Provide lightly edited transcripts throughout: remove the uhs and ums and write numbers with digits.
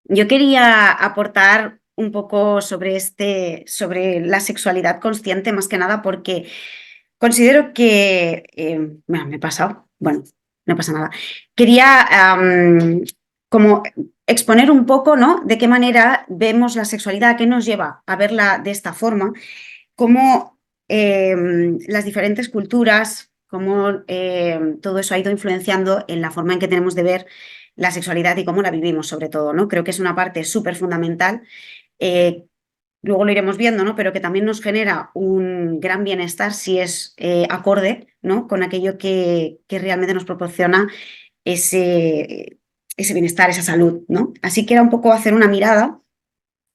Yo quería aportar un poco sobre la sexualidad consciente, más que nada porque considero que, bueno, me he pasado, bueno, no pasa nada. Quería como exponer un poco, ¿no? De qué manera vemos la sexualidad, qué nos lleva a verla de esta forma, cómo las diferentes culturas, cómo todo eso ha ido influenciando en la forma en que tenemos de ver la sexualidad y cómo la vivimos, sobre todo, ¿no? Creo que es una parte súper fundamental. eh, Luego lo iremos viendo, ¿no? Pero que también nos genera un gran bienestar si es acorde, ¿no? Con aquello que realmente nos proporciona ese bienestar, esa salud, ¿no? Así que era un poco hacer una mirada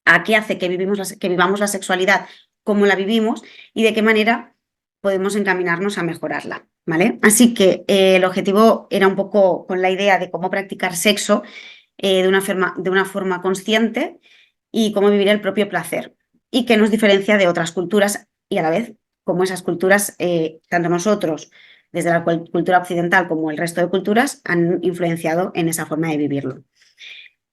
a qué hace que vivamos la sexualidad, cómo la vivimos y de qué manera podemos encaminarnos a mejorarla, ¿vale? Así que el objetivo era un poco con la idea de cómo practicar sexo de una forma consciente y cómo vivir el propio placer y qué nos diferencia de otras culturas y a la vez cómo esas culturas, tanto nosotros desde la cultura occidental como el resto de culturas, han influenciado en esa forma de vivirlo.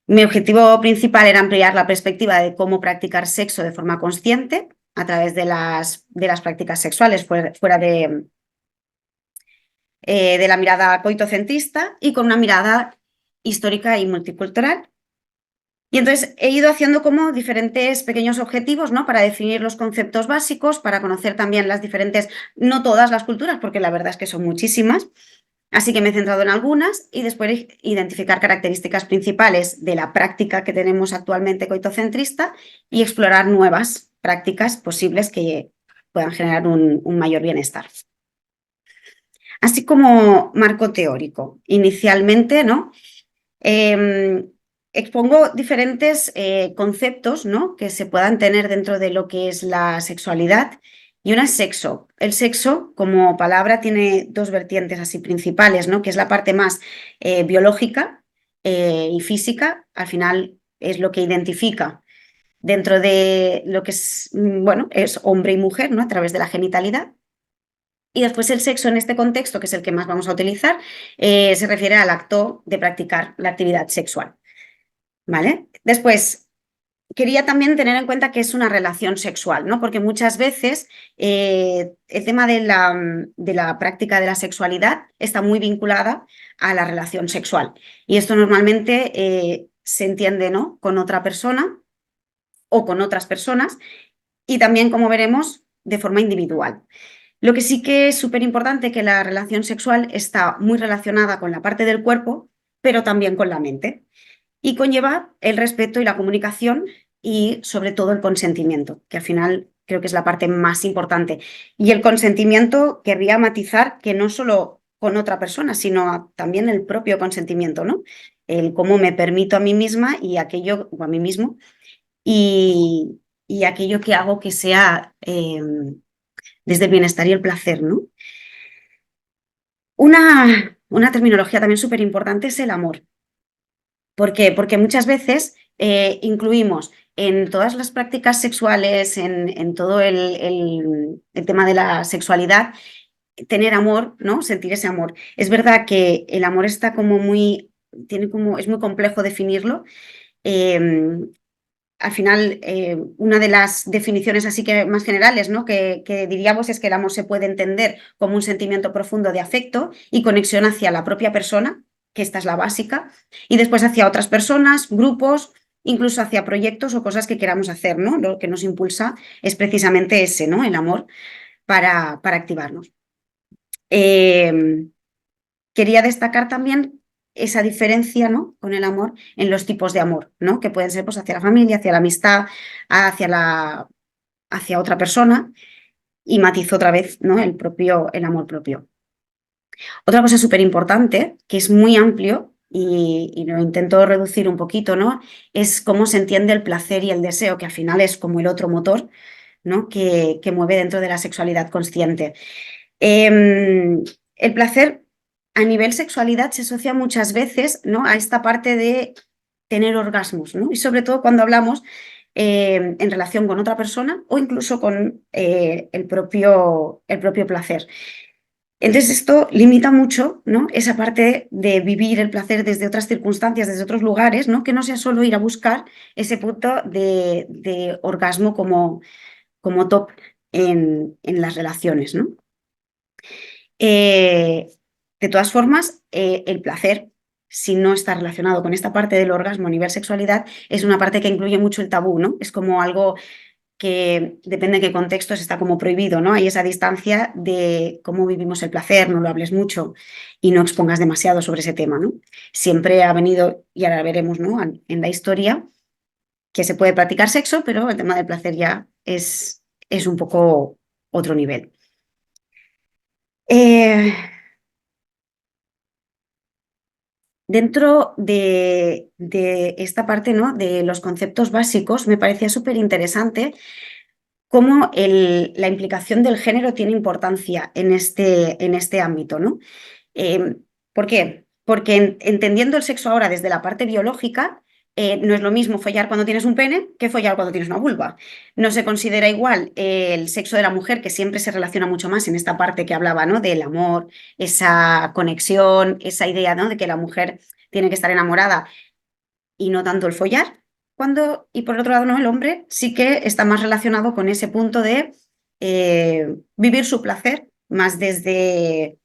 Mi objetivo principal era ampliar la perspectiva de cómo practicar sexo de forma consciente a través de las prácticas sexuales fuera de la mirada coitocentrista y con una mirada histórica y multicultural. Y entonces he ido haciendo como diferentes pequeños objetivos, ¿no? Para definir los conceptos básicos, para conocer también las diferentes, no todas las culturas, porque la verdad es que son muchísimas. Así que me he centrado en algunas y después identificar características principales de la práctica que tenemos actualmente coitocentrista y explorar nuevas prácticas posibles que puedan generar un mayor bienestar. Así como marco teórico, inicialmente, ¿no? Eh, Expongo diferentes conceptos, ¿no? Que se puedan tener dentro de lo que es la sexualidad. Y una es sexo. El sexo, como palabra, tiene dos vertientes así principales, ¿no? Que es la parte más biológica y física. Al final es lo que identifica dentro de lo que es, bueno, es hombre y mujer, ¿no? A través de la genitalidad. Y después el sexo en este contexto, que es el que más vamos a utilizar, se refiere al acto de practicar la actividad sexual. ¿Vale? Después, quería también tener en cuenta que es una relación sexual, ¿no? Porque muchas veces el tema de la práctica de la sexualidad está muy vinculada a la relación sexual. Y esto normalmente se entiende, ¿no? Con otra persona o con otras personas y también, como veremos, de forma individual. Lo que sí que es súper importante que la relación sexual está muy relacionada con la parte del cuerpo, pero también con la mente y conlleva el respeto y la comunicación y sobre todo el consentimiento, que al final creo que es la parte más importante. Y el consentimiento querría matizar que no solo con otra persona, sino también el propio consentimiento, ¿no? El cómo me permito a mí misma y aquello, o a mí mismo, y aquello que hago que sea desde el bienestar y el placer, ¿no? Una terminología también súper importante es el amor. ¿Por qué? Porque muchas veces incluimos en todas las prácticas sexuales, en todo el tema de la sexualidad, tener amor, ¿no? Sentir ese amor. Es verdad que el amor está como muy, tiene como, es muy complejo definirlo. Eh, Al final, una de las definiciones así que más generales, ¿no? Que diríamos es que el amor se puede entender como un sentimiento profundo de afecto y conexión hacia la propia persona, que esta es la básica, y después hacia otras personas, grupos, incluso hacia proyectos o cosas que queramos hacer, ¿no? Lo que nos impulsa es precisamente ese, ¿no? El amor para activarnos. Eh, Quería destacar también esa diferencia, ¿no? Con el amor en los tipos de amor, ¿no? Que pueden ser pues, hacia la familia, hacia la amistad, hacia otra persona y matizo otra vez, ¿no? El amor propio. Otra cosa súper importante, que es muy amplio y lo intento reducir un poquito, ¿no? Es cómo se entiende el placer y el deseo, que al final es como el otro motor, ¿no? Que mueve dentro de la sexualidad consciente. El placer a nivel sexualidad se asocia muchas veces, ¿no? A esta parte de tener orgasmos, ¿no? Y sobre todo cuando hablamos en relación con otra persona o incluso con el propio placer. Entonces esto limita mucho, ¿no?, esa parte de vivir el placer desde otras circunstancias, desde otros lugares, ¿no?, que no sea solo ir a buscar ese punto de orgasmo como top en las relaciones, ¿no? De todas formas, el placer, si no está relacionado con esta parte del orgasmo a nivel sexualidad, es una parte que incluye mucho el tabú, ¿no? Es como algo que depende de qué contextos está como prohibido, ¿no? Hay esa distancia de cómo vivimos el placer, no lo hables mucho y no expongas demasiado sobre ese tema, ¿no? Siempre ha venido, y ahora veremos, ¿no?, en la historia, que se puede practicar sexo, pero el tema del placer ya es un poco otro nivel. Eh, Dentro de esta parte, ¿no?, de los conceptos básicos, me parecía súper interesante cómo la implicación del género tiene importancia en este ámbito, ¿no? Eh, ¿Por qué? Porque entendiendo el sexo ahora desde la parte biológica, no es lo mismo follar cuando tienes un pene que follar cuando tienes una vulva. No se considera igual el sexo de la mujer, que siempre se relaciona mucho más en esta parte que hablaba, ¿no?, del amor, esa conexión, esa idea, ¿no?, de que la mujer tiene que estar enamorada y no tanto el follar. Y por otro lado, no, el hombre sí que está más relacionado con ese punto de vivir su placer, más desde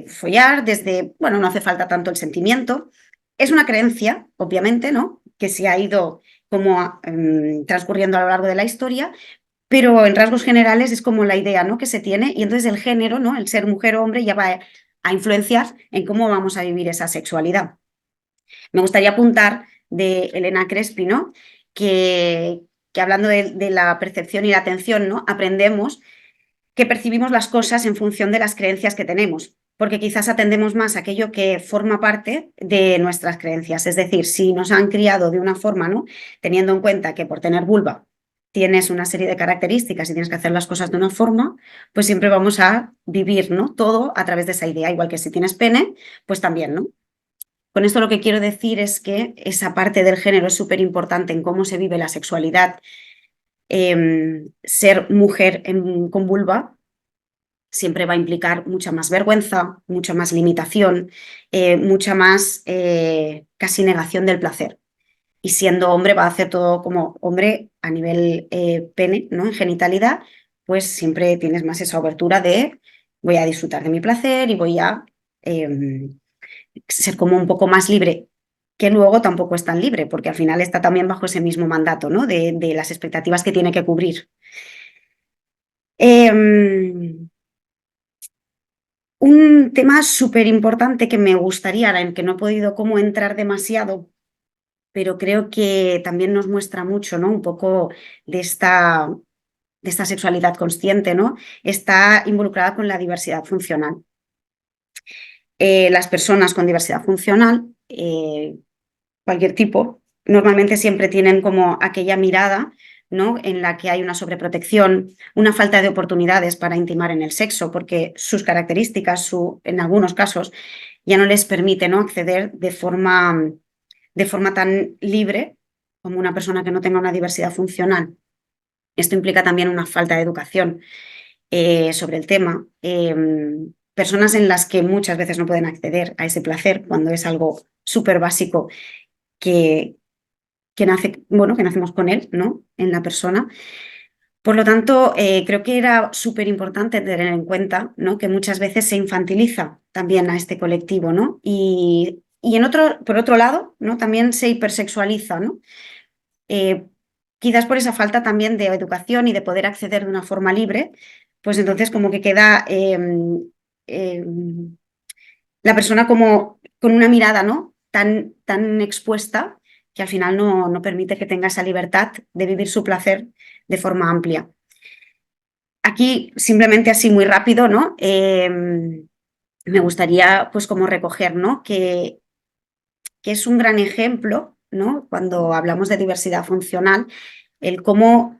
follar, desde, bueno, no hace falta tanto el sentimiento. Es una creencia, obviamente, ¿no?, que se ha ido como transcurriendo a lo largo de la historia, pero en rasgos generales es como la idea, ¿no?, que se tiene, y entonces el género, ¿no?, el ser mujer o hombre, ya va a influenciar en cómo vamos a vivir esa sexualidad. Me gustaría apuntar de Elena Crespi, ¿no?, que hablando de la percepción y la atención, ¿no?, aprendemos que percibimos las cosas en función de las creencias que tenemos, porque quizás atendemos más a aquello que forma parte de nuestras creencias. Es decir, si nos han criado de una forma, ¿no?, teniendo en cuenta que por tener vulva tienes una serie de características y tienes que hacer las cosas de una forma, pues siempre vamos a vivir, ¿no?, todo a través de esa idea. Igual que si tienes pene, pues también, ¿no? Con esto lo que quiero decir es que esa parte del género es súper importante en cómo se vive la sexualidad. Ser mujer con vulva siempre va a implicar mucha más vergüenza, mucha más limitación, mucha más casi negación del placer. Y siendo hombre va a hacer todo como hombre a nivel pene, ¿no?, en genitalidad, pues siempre tienes más esa abertura de voy a disfrutar de mi placer y voy a ser como un poco más libre, que luego tampoco es tan libre, porque al final está también bajo ese mismo mandato, ¿no?, de las expectativas que tiene que cubrir. Un tema súper importante que me gustaría, en que no he podido como entrar demasiado, pero creo que también nos muestra mucho, ¿no?, un poco de esta sexualidad consciente, ¿no?, está involucrada con la diversidad funcional. Las personas con diversidad funcional, cualquier tipo, normalmente siempre tienen como aquella mirada, ¿no?, en la que hay una sobreprotección, una falta de oportunidades para intimar en el sexo, porque sus características, en algunos casos, ya no les permite, ¿no?, acceder de forma tan libre como una persona que no tenga una diversidad funcional. Esto implica también una falta de educación sobre el tema. Personas en las que muchas veces no pueden acceder a ese placer cuando es algo súper básico que, que nacemos con él, ¿no?, en la persona. Por lo tanto, creo que era súper importante tener en cuenta, ¿no?, que muchas veces se infantiliza también a este colectivo, ¿no? Por otro lado, ¿no?, también se hipersexualiza, ¿no? Eh, Quizás por esa falta también de educación y de poder acceder de una forma libre, pues entonces como que queda la persona como con una mirada, ¿no?, tan expuesta, que al final no permite que tenga esa libertad de vivir su placer de forma amplia. Aquí, simplemente así muy rápido, ¿no?, me gustaría pues como recoger, ¿no?, que es un gran ejemplo, ¿no?, cuando hablamos de diversidad funcional, el cómo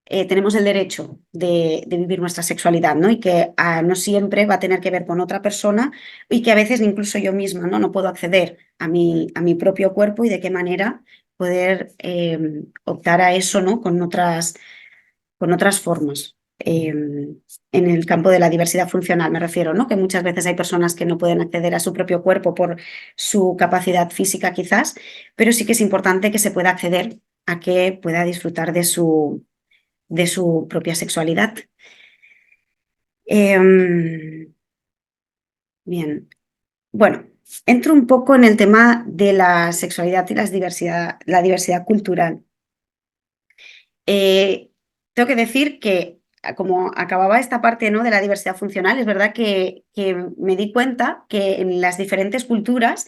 tenemos el derecho de vivir nuestra sexualidad, ¿no?, y que no siempre va a tener que ver con otra persona, y que a veces incluso yo misma no puedo acceder a mi propio cuerpo, y de qué manera poder optar a eso, ¿no?, con otras formas. en el campo de la diversidad funcional, me refiero, ¿no? Que muchas veces hay personas que no pueden acceder a su propio cuerpo por su capacidad física quizás, pero sí que es importante que se pueda acceder a que pueda disfrutar de su propia sexualidad. Bien, bueno, entro un poco en el tema de la sexualidad y la diversidad cultural. Tengo que decir que, como acababa esta parte, ¿no?, de la diversidad funcional, es verdad que me di cuenta que en las diferentes culturas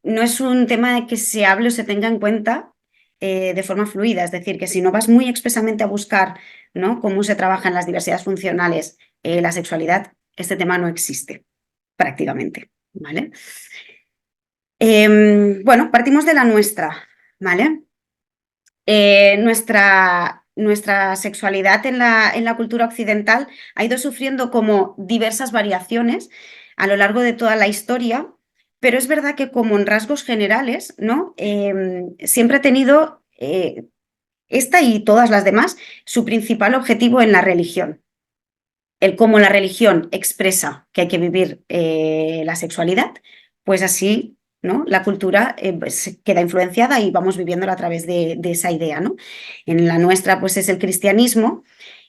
no es un tema de que se hable o se tenga en cuenta de forma fluida. Es decir, que si no vas muy expresamente a buscar, ¿no?, cómo se trabaja en las diversidades funcionales la sexualidad, este tema no existe prácticamente, ¿vale? Bueno, partimos de la nuestra, ¿vale? Nuestra sexualidad en la cultura occidental ha ido sufriendo como diversas variaciones a lo largo de toda la historia, pero es verdad que como en rasgos generales, ¿no? Siempre ha tenido esta y todas las demás su principal objetivo en la religión. El cómo la religión expresa que hay que vivir la sexualidad, pues así, ¿no?, la cultura pues queda influenciada y vamos viviéndola a través de esa idea, ¿no? En la nuestra pues es el cristianismo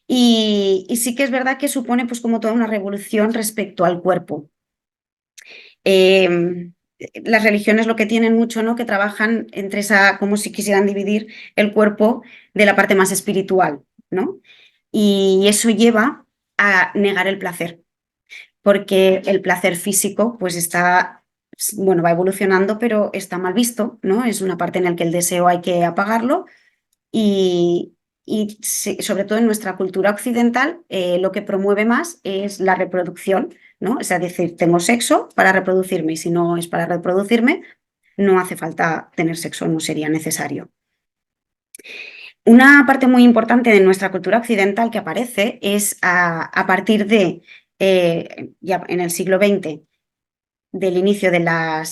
y sí que es verdad que supone pues como toda una revolución respecto al cuerpo. Las religiones lo que tienen mucho, ¿no?, que trabajan entre esa, como si quisieran dividir el cuerpo de la parte más espiritual, ¿no? Y eso lleva a negar el placer, porque el placer físico pues está, bueno, va evolucionando, pero está mal visto, ¿no? Es una parte en la que el deseo hay que apagarlo y sobre todo en nuestra cultura occidental lo que promueve más es la reproducción, ¿no? Es decir, tengo sexo para reproducirme y si no es para reproducirme, no hace falta tener sexo, no sería necesario. Una parte muy importante de nuestra cultura occidental que aparece es a partir de, ya en el siglo XX, del inicio de la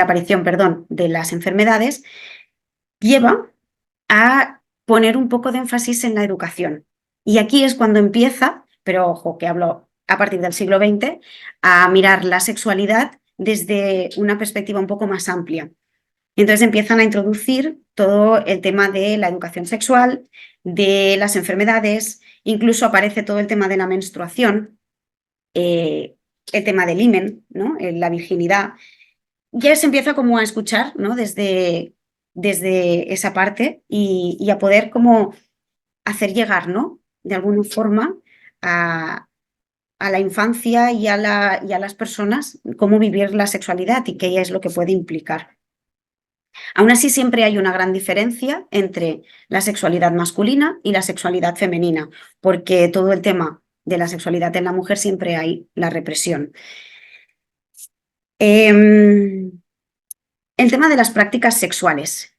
aparición, perdón, de las enfermedades, lleva a poner un poco de énfasis en la educación. Y aquí es cuando empieza, pero ojo, que hablo a partir del siglo XX, a mirar la sexualidad desde una perspectiva un poco más amplia. Y entonces empiezan a introducir todo el tema de la educación sexual, de las enfermedades, incluso aparece todo el tema de la menstruación, el tema del himen, ¿no?, la virginidad. Ya se empieza como a escuchar, ¿no?, desde esa parte y a poder como hacer llegar, ¿no?, de alguna forma a la infancia y a las personas cómo vivir la sexualidad y qué es lo que puede implicar. Aún así, siempre hay una gran diferencia entre la sexualidad masculina y la sexualidad femenina, porque todo el tema de la sexualidad en la mujer siempre hay la represión. El tema de las prácticas sexuales.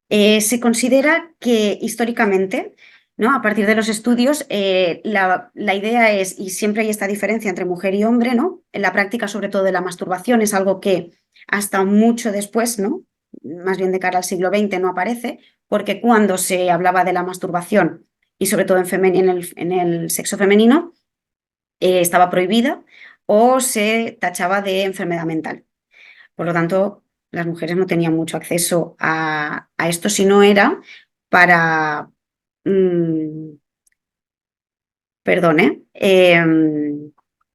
Se considera que históricamente, ¿no?, a partir de los estudios, la idea es, y siempre hay esta diferencia entre mujer y hombre, ¿no?, en la práctica sobre todo de la masturbación es algo que hasta mucho después, ¿no?, más bien de cara al siglo XX, no aparece, porque cuando se hablaba de la masturbación, y sobre todo en el sexo femenino, estaba prohibida o se tachaba de enfermedad mental. Por lo tanto, las mujeres no tenían mucho acceso a esto si no era para, perdón,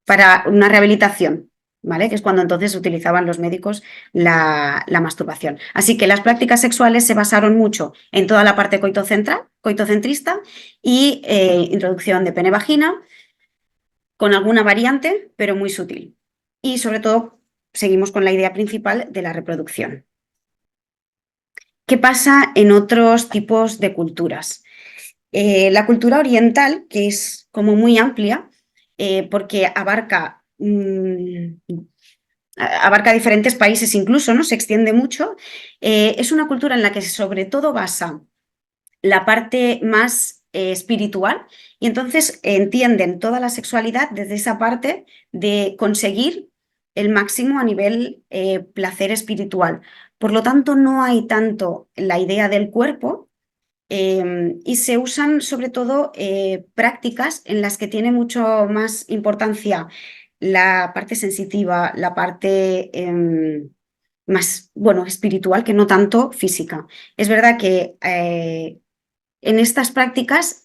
para una rehabilitación, ¿vale? Que es cuando entonces utilizaban los médicos la masturbación. Así que las prácticas sexuales se basaron mucho en toda la parte coitocentrista y introducción de pene-vagina, con alguna variante, pero muy sutil. Y sobre todo, seguimos con la idea principal de la reproducción. ¿Qué pasa en otros tipos de culturas? La cultura oriental, que es como muy amplia, porque abarca diferentes países incluso, ¿no? Se extiende mucho, es una cultura en la que sobre todo basa la parte más espiritual y entonces entienden toda la sexualidad desde esa parte de conseguir el máximo a nivel placer espiritual. Por lo tanto, no hay tanto la idea del cuerpo, y se usan sobre todo prácticas en las que tiene mucho más importancia la parte sensitiva, la parte más, bueno, espiritual, que no tanto física. Es verdad que en estas prácticas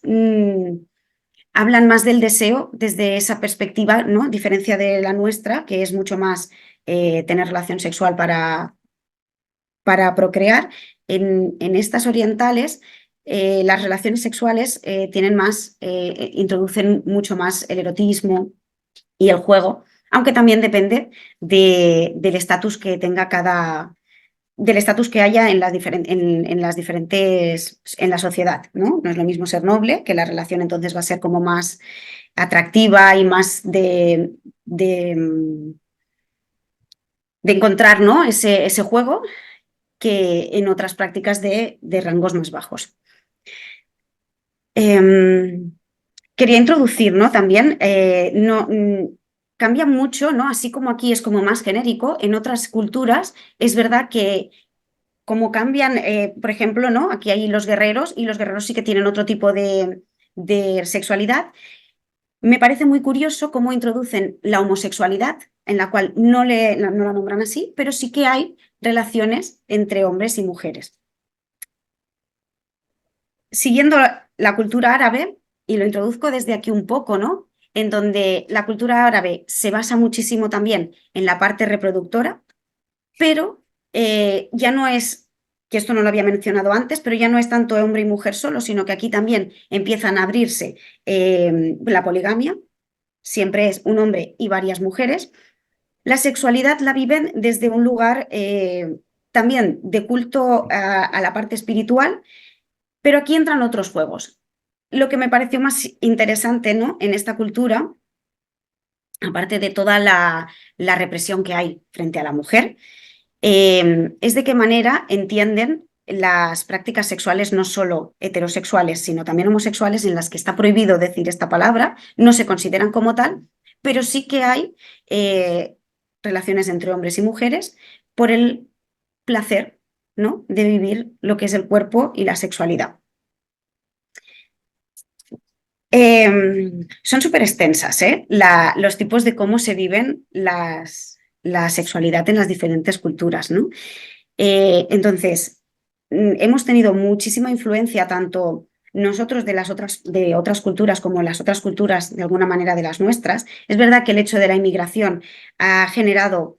hablan más del deseo desde esa perspectiva, ¿no? A diferencia de la nuestra, que es mucho más tener relación sexual para procrear. En estas orientales, las relaciones sexuales tienen más, introducen mucho más el erotismo y el juego, aunque también depende del estatus que tenga del estatus que haya en las diferentes, en la sociedad, ¿no? No es lo mismo ser noble, que la relación entonces va a ser como más atractiva y más de encontrar, ¿no? ese juego, que en otras prácticas de rangos más bajos. Quería introducir, ¿no? También, no, cambia mucho, ¿no? Así como aquí es como más genérico, en otras culturas es verdad que como cambian, por ejemplo, ¿no? Aquí hay los guerreros y los guerreros sí que tienen otro tipo de sexualidad. Me parece muy curioso cómo introducen la homosexualidad, en la cual no la nombran así, pero sí que hay relaciones entre hombres y mujeres. Siguiendo la cultura árabe, y lo introduzco desde aquí un poco, ¿no? En donde la cultura árabe se basa muchísimo también en la parte reproductora, pero ya no es, que esto no lo había mencionado antes, pero ya no es tanto hombre y mujer solo, sino que aquí también empiezan a abrirse la poligamia, siempre es un hombre y varias mujeres. La sexualidad la viven desde un lugar también de culto a la parte espiritual, pero aquí entran otros juegos. Lo que me pareció más interesante, ¿no? En esta cultura, aparte de toda la represión que hay frente a la mujer, es de qué manera entienden las prácticas sexuales no solo heterosexuales, sino también homosexuales, en las que está prohibido decir esta palabra, no se consideran como tal, pero sí que hay relaciones entre hombres y mujeres por el placer, ¿no? De vivir lo que es el cuerpo y la sexualidad. Son súper extensas, ¿eh? Los tipos de cómo se viven la sexualidad en las diferentes culturas, ¿no? Entonces, hemos tenido muchísima influencia, tanto nosotros de otras culturas como las otras culturas, de alguna manera, de las nuestras. Es verdad que el hecho de la inmigración ha generado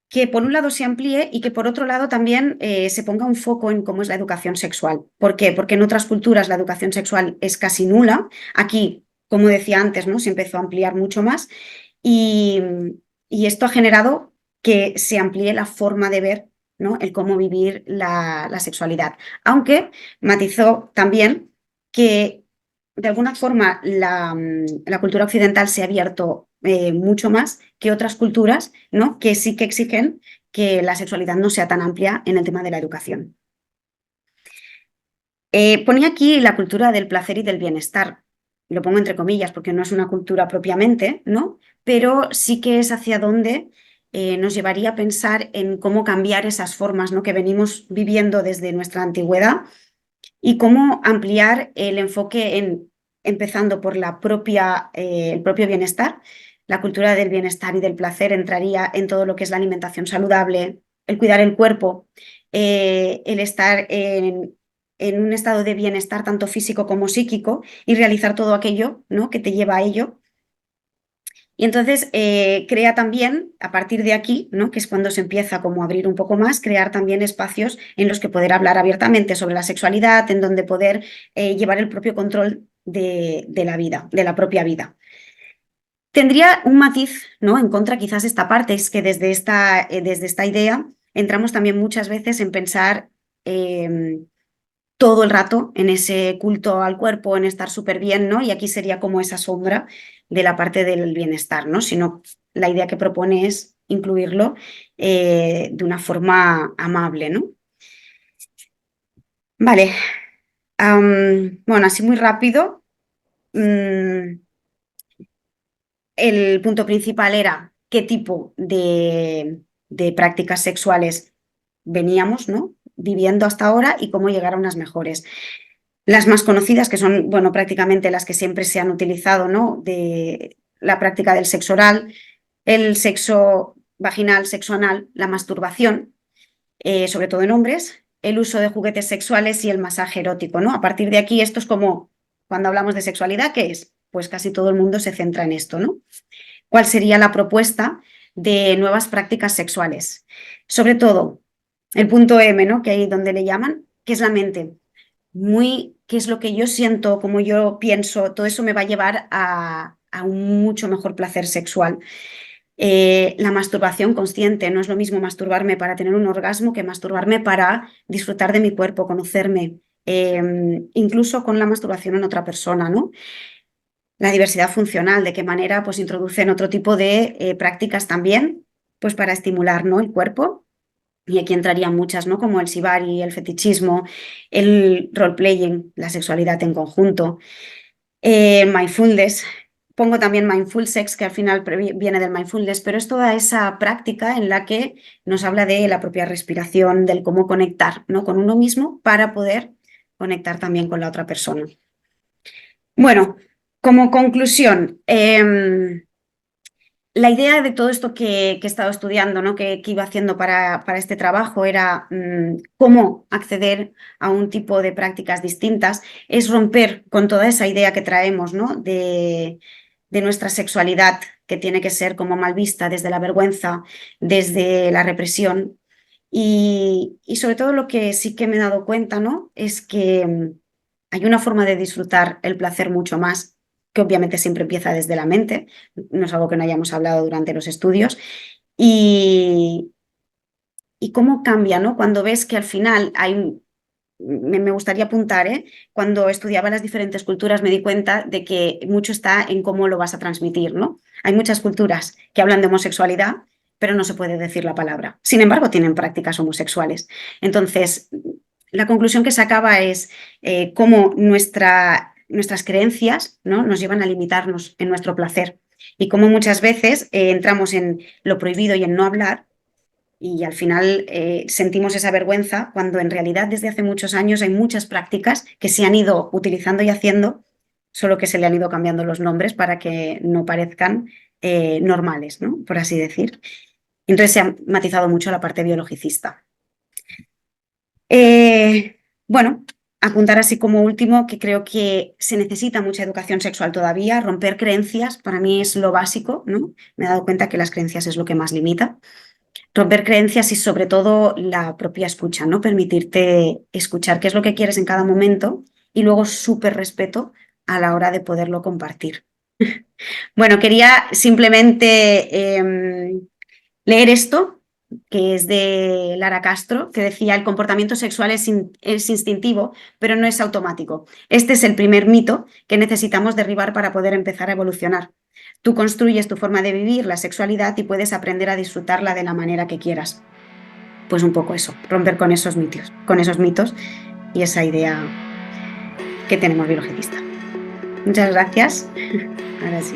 que por un lado se amplíe y que por otro lado también se ponga un foco en cómo es la educación sexual. ¿Por qué? Porque en otras culturas la educación sexual es casi nula. Aquí, como decía antes, ¿no? Se empezó a ampliar mucho más y, y esto ha generado que se amplíe la forma de ver, ¿no? El cómo vivir la sexualidad. Aunque matizó también que de alguna forma la cultura occidental se ha abierto mucho más que otras culturas, ¿no? Que sí que exigen que la sexualidad no sea tan amplia en el tema de la educación. Ponía aquí la cultura del placer y del bienestar. Lo pongo entre comillas porque no es una cultura propiamente, ¿no? Pero sí que es hacia donde nos llevaría a pensar en cómo cambiar esas formas, ¿no? Que venimos viviendo desde nuestra antigüedad y cómo ampliar el enfoque empezando por el propio bienestar. La cultura del bienestar y del placer entraría en todo lo que es la alimentación saludable, el cuidar el cuerpo, el estar en un estado de bienestar tanto físico como psíquico y realizar todo aquello, ¿no? Que te lleva a ello. Y entonces crea también, a partir de aquí, ¿no? Que es cuando se empieza como a abrir un poco más, crear también espacios en los que poder hablar abiertamente sobre la sexualidad, en donde poder llevar el propio control de la vida, de la propia vida. Tendría un matiz, ¿no? En contra quizás esta parte, es que desde esta idea entramos también muchas veces en pensar todo el rato en ese culto al cuerpo, en estar súper bien, ¿no? Y aquí sería como esa sombra de la parte del bienestar, ¿no? Sino la idea que propone es incluirlo de una forma amable, ¿no? Vale, bueno, así muy rápido. mm, el punto principal era qué tipo de prácticas sexuales veníamos, ¿no? Viviendo hasta ahora y cómo llegar a unas mejores. Las más conocidas, que son, bueno, prácticamente las que siempre se han utilizado, ¿no? De la práctica del sexo oral, el sexo vaginal, sexo anal, la masturbación, sobre todo en hombres, el uso de juguetes sexuales y el masaje erótico, ¿no? A partir de aquí, esto es como cuando hablamos de sexualidad, ¿qué es? Pues casi todo el mundo se centra en esto, ¿no? ¿Cuál sería la propuesta de nuevas prácticas sexuales? Sobre todo, el punto M, ¿no? Que ahí donde le llaman, que es la mente. Muy, qué es lo que yo siento, cómo yo pienso, todo eso me va a llevar a un mucho mejor placer sexual. La masturbación consciente, no es lo mismo masturbarme para tener un orgasmo que masturbarme para disfrutar de mi cuerpo, conocerme, incluso con la masturbación en otra persona, ¿no? La diversidad funcional, de qué manera pues introducen otro tipo de prácticas también, pues para estimular, ¿no? El cuerpo. Y aquí entrarían muchas, ¿no? Como el shibari, el fetichismo, el role-playing, la sexualidad en conjunto, mindfulness. Pongo también mindful sex, que al final viene del mindfulness, pero es toda esa práctica en la que nos habla de la propia respiración, del cómo conectar, ¿no? Con uno mismo para poder conectar también con la otra persona. Bueno, como conclusión, la idea de todo esto que he estado estudiando, ¿no? que iba haciendo para este trabajo era cómo acceder a un tipo de prácticas distintas, es romper con toda esa idea que traemos, ¿no? de nuestra sexualidad, que tiene que ser como mal vista desde la vergüenza, desde la represión. Y sobre todo lo que sí que me he dado cuenta, ¿no? es que hay una forma de disfrutar el placer mucho más, que obviamente siempre empieza desde la mente, no es algo que no hayamos hablado durante los estudios, y, y cómo cambia, ¿no? Cuando ves que al final hay, me gustaría apuntar, ¿eh? Cuando estudiaba las diferentes culturas me di cuenta de que mucho está en cómo lo vas a transmitir, ¿no? Hay muchas culturas que hablan de homosexualidad, pero no se puede decir la palabra. Sin embargo, tienen prácticas homosexuales. Entonces, la conclusión que sacaba es cómo nuestras creencias, ¿no? nos llevan a limitarnos en nuestro placer y cómo muchas veces entramos en lo prohibido y en no hablar y al final sentimos esa vergüenza cuando en realidad desde hace muchos años hay muchas prácticas que se han ido utilizando y haciendo, solo que se le han ido cambiando los nombres para que no parezcan normales, ¿no? por así decir. Entonces se ha matizado mucho la parte biologicista. Bueno, apuntar así como último que creo que se necesita mucha educación sexual todavía, romper creencias, para mí es lo básico, ¿no? Me he dado cuenta que las creencias es lo que más limita. Romper creencias y sobre todo la propia escucha, ¿no? Permitirte escuchar qué es lo que quieres en cada momento y luego súper respeto a la hora de poderlo compartir. Bueno, quería simplemente leer esto, que es de Lara Castro, que decía, el comportamiento sexual es instintivo, pero no es automático. Este es el primer mito que necesitamos derribar para poder empezar a evolucionar. Tú construyes tu forma de vivir la sexualidad y puedes aprender a disfrutarla de la manera que quieras. Pues un poco eso, romper con esos mitos y esa idea que tenemos biologicista. Muchas gracias. Ahora sí.